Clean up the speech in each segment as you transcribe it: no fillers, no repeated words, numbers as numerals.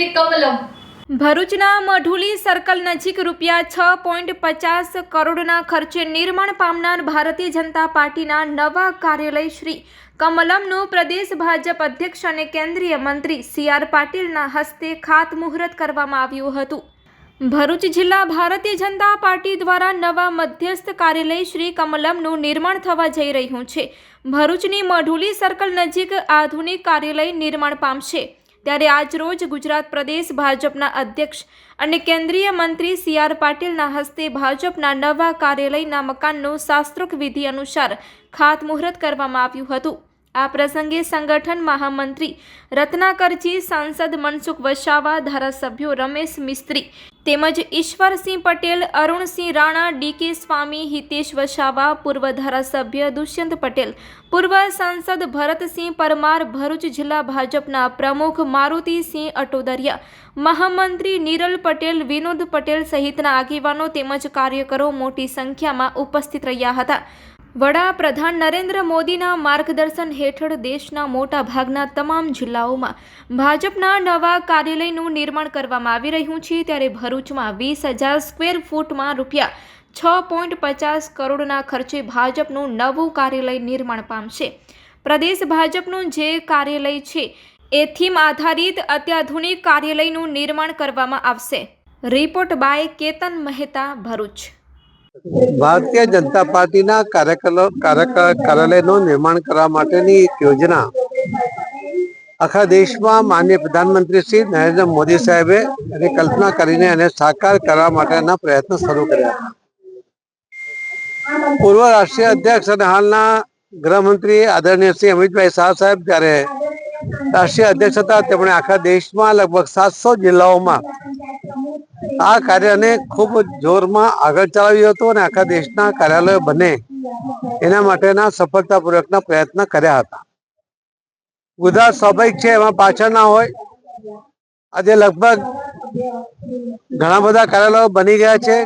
શ્રી કમલમ ભરૂચના મઢુલી સર્કલ નજીક ₹6.50 કરોડના ખર્ચે નિર્માણ પામનાર ભારતીય જનતા પાર્ટીના નવા કાર્યાલય શ્રી કમલમનું પ્રદેશ ભાજપ અધ્યક્ષ અને કેન્દ્રીય મંત્રી CR પાટીલના હસ્તે ખાતમુહૂર્ત કરવામાં આવ્યું હતું। ભરૂચ જિલ્લા ભારતીય જનતા પાર્ટી દ્વારા નવા મધ્યસ્થ કાર્યાલય શ્રી કમલમનું નિર્માણ થવા જઈ રહ્યું છે। ભરૂચની મઢુલી સર્કલ નજીક આધુનિક કાર્યાલય નિર્માણ પામશે ત્યારે આજરોજ ગુજરાત પ્રદેશ ભાજપના અધ્યક્ષ અને કેન્દ્રીય મંત્રી CR પાટીલના હસ્તે ભાજપના નવા કાર્યાલયના મકાનનું શાસ્ત્રોક્ત વિધિ અનુસાર ખાતમુહૂર્ત કરવામાં આવ્યું હતું। આ પ્રસંગે સંગઠન મહામંત્રી રત્નાકરજી, સાંસદ મનસુખ વસાવા, ધારાસભ્યો રમેશ મિસ્ત્રી તેમજ ઈશ્વરસિંહ પટેલ, અરુણસિંહ રાણા, DK સ્વામી, હિતેશ વસાવા, પૂર્વ ધારાસભ્ય દુષ્યંત પટેલ, પૂર્વ સાંસદ ભરતસિંહ પરમાર, ભરૂચ જિલ્લા ભાજપના પ્રમુખ મારુતિસિંહ અટોદરિયા, મહામંત્રી નિરલ પટેલ, વિનોદ પટેલ સહિતના આગેવાનો તેમજ કાર્યકરો મોટી સંખ્યામાં ઉપસ્થિત રહ્યા હતા। વડાપ્રધાન નરેન્દ્ર મોદીના માર્ગદર્શન હેઠળ દેશના મોટા ભાગના તમામ જિલ્લાઓમાં ભાજપના નવા કાર્યાલયનું નિર્માણ કરવામાં આવી રહ્યું છે ત્યારે ભરૂચમાં 20,000 સ્ક્વેર ફૂટમાં ₹6.50 કરોડના ખર્ચે ભાજપનું નવું કાર્યાલય નિર્માણ પામશે। પ્રદેશ ભાજપનું જે કાર્યાલય છે એ થીમ આધારિત અત્યાધુનિક કાર્યાલયનું નિર્માણ કરવામાં આવશે। Report by Ketan Mehta, Bharuch. ભારતીય જનતા પાર્ટીના કાર્યાલયનું નિર્માણ કરવા માટેની એક યોજના આખા દેશમાં માનનીય પ્રધાનમંત્રી શ્રી નરેન્દ્ર મોદી સાહેબે એની કલ્પના કરીને એને સાકાર કરવા માટેના પ્રયત્નો શરૂ કર્યા। પૂર્વ રાષ્ટ્રીય અધ્યક્ષ અને હાલના ગૃહમંત્રી આદરણીય શ્રી અમિતભાઈ શાહ સાહેબ જ્યારે રાષ્ટ્રીય અધ્યક્ષ હતા તેમણે આખા દેશમાં લગભગ 700 જિલ્લાઓમાં આ કાર્યને ખૂબ જોરમાં આગળ ચલાવ્યું હતું અને આખા દેશના કાર્યાલયો બને એના માટેના સફળતાપૂર્વકના પ્રયત્ન કર્યા હતા। ગુજરાત સ્વાભાવિક છે, એમાં પાછળ ના હોય। આજે લગભગ ઘણા બધા કાર્યાલયો બની ગયા છે,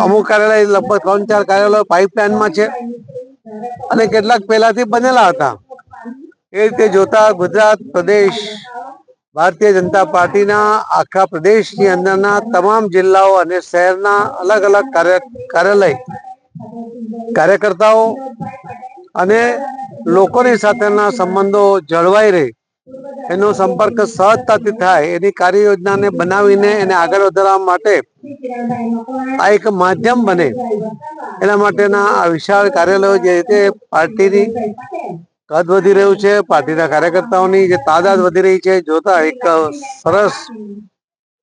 અમુક કાર્યાલય લગભગ 3-4 કાર્યાલયો પાઇપલાઇનમાં છે અને કેટલાક પહેલાથી બનેલા હતા। એ રીતે જોતા ગુજરાત પ્રદેશ ભારતીય જનતા પાર્ટીના આખા પ્રદેશની અંદરના તમામ જિલ્લાઓ અને શહેરના અલગ અલગ કાર્યાલય કાર્યકર્તાઓ અને લોકોની સાથેના સંબંધો જળવાઈ રહે, એનો સંપર્ક સહજતાથી થાય એની કાર્ય યોજનાને બનાવીને એને આગળ વધારવા માટે આ એક માધ્યમ બને એના માટેના આ વિશાળ કાર્યાલયો જે રીતે પાર્ટીની કદ વધી રહ્યું છે, પાર્ટીના કાર્યકર્તાઓની જે તાદાદ વધી રહી છે, જોતા એક સરસ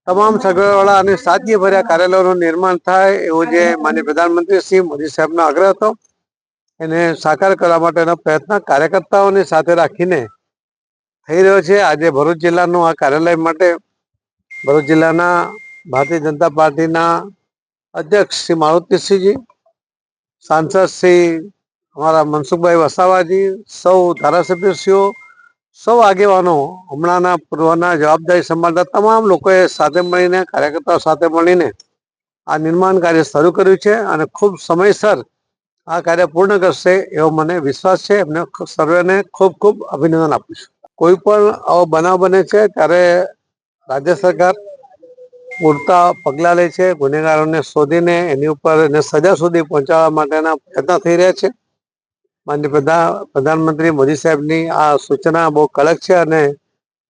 તમામ સગવડવાળા અને સાદગીભર્યા કાર્યાલયોનું નિર્માણ થાય એવો જે માનનીય પ્રધાનમંત્રી શ્રી મોદી સાહેબનો આગ્રહ હતો એને સાકાર કરવા માટેનો પ્રયત્ન કાર્યકર્તાઓને સાથે રાખીને થઈ રહ્યો છે। આજે ભરૂચ જિલ્લાનું આ કાર્યાલય માટે ભરૂચ જિલ્લાના ભારતીય જનતા પાર્ટીના અધ્યક્ષ શ્રી મારુતિસિંહજી, સાંસદ શ્રી અમારા મનસુખભાઈ વસાવાજી, સૌ ધારાસભ્યશ્રીઓ, સૌ આગેવાનો, હમણાંના પૂર્વના જવાબદારી સંભાળતા તમામ લોકોએ સાથે મળીને કાર્યકર્તાઓ સાથે મળીને આ નિર્માણ કાર્ય શરૂ કર્યું છે અને ખૂબ સમયસર આ કાર્ય પૂર્ણ કરશે એવો મને વિશ્વાસ છે। એમને સર્વેને ખૂબ ખૂબ અભિનંદન આપું છું। કોઈ પણ આવો બનાવ બને છે ત્યારે રાજ્ય સરકાર પૂરતા પગલાં લે છે, ગુનેગારોને શોધીને એની ઉપર એને સજા સુધી પહોંચાડવા માટેના પ્રયત્ન થઈ રહ્યા છે। માનનીય પ્રધાનમંત્રી મોદી સાહેબની આ સૂચના બહુ કડક છે અને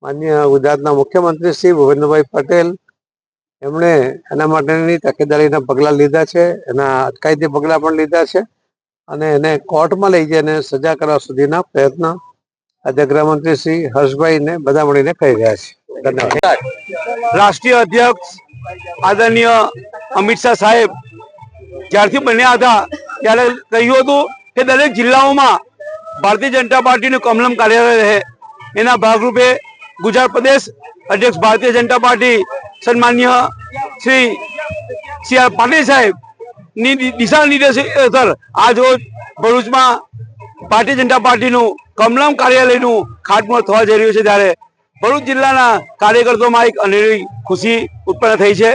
માનનીય ગુજરાતના મુખ્યમંત્રી શ્રી ભૂપેન્દ્રભાઈ પટેલ એમણે એના માટેની તકેદારીના પગલાં લીધા છે, એના અટકાયતી પગલાં પણ લીધા છે અને એને કોર્ટમાં લઈ જઈને સજા કરવા સુધીના પ્રયત્ન આજે ગૃહમંત્રી શ્રી હર્ષભાઈને બધા મળીને કરી રહ્યા છે। ધન્યવાદ। રાષ્ટ્રીય અધ્યક્ષ આદરણીય અમિત શાહ સાહેબ જ્યારથી બન્યા હતા ત્યારે કહ્યું હતું કે દરેક જિલ્લાઓમાં ભારતીય જનતા પાર્ટીનું કમલમ કાર્યાલય રહે। એના ભાગરૂપે ગુજરાત પ્રદેશ અધ્યક્ષ ભારતીય જનતા પાર્ટી સન્માનીય શ્રી CR પાટીલ સાહેબની દિશા નિર્દેશ હેઠળ આજ રોજ ભરૂચમાં ભારતીય જનતા પાર્ટીનું કમલમ કાર્યાલયનું ખાતમુહૂર્ત થવા જઈ રહ્યું છે ત્યારે ભરૂચ જિલ્લાના કાર્યકર્તાઓમાં એક અનેરી ખુશી ઉત્પન્ન થઈ છે।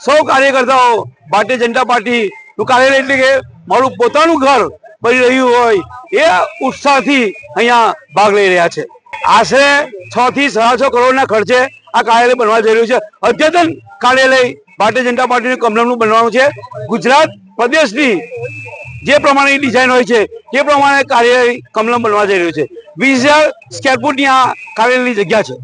સૌ કાર્યકર્તાઓ ભારતીય જનતા પાર્ટીનું કાર્યાલય એટલે કે મારું પોતાનું ઘર બની રહ્યું હોય એ ઉત્સાહથી અહીંયા ભાગ લઈ રહ્યા છે। આશરે 6 થી 6.5 કરોડના ખર્ચે આ કાર્યાલય બનવા જઈ રહ્યું છે. અદ્યતન કાર્યાલય ભારતીય જનતા પાર્ટીનું કમલમનું બનવાનું છે. ગુજરાત પ્રદેશની જે પ્રમાણેની ડિઝાઇન હોય છે એ પ્રમાણે કાર્યાલય કમલમ બનવા જઈ રહ્યું છે. 20,000 સ્ક્વેર ફૂટની આ કાર્યાલયની જગ્યા છે.